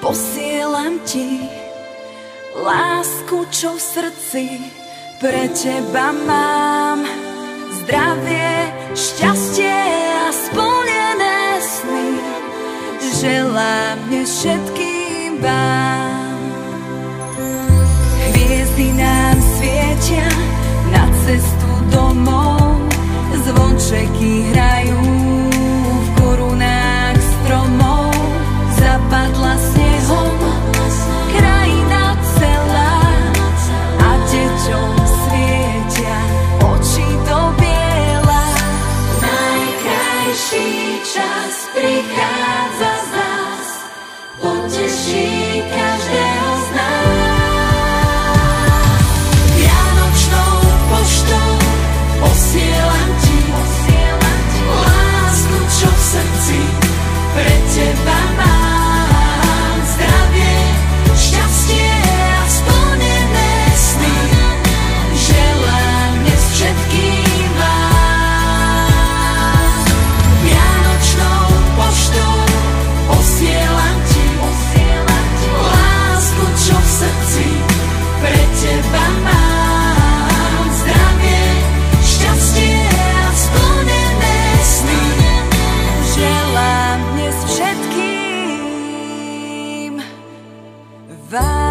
Posielam ti lásku, čo v srdci pre teba mám. Zdravie, šťastie a splnené sny želám dnes všetkým vám. Hviezdy nám svietia na cestu domov, zvončeky hrajú v korunách stromov. Zapadla snehom krajina celá a deťom svietia oči do biela. Najkrajší čas prichádza z nás, poteší každého z nás. Vianočnou poštou posielam ti lásku, čo v srdci pre teba mám. Zdravie, šťastie a splnené sny želám dnes všetkým vám. Vianočnou poštou posielam ti lásku, čo v srdci pre teba mám. Zdravie, šťastie a splnené sny želám dnes všetkým vám.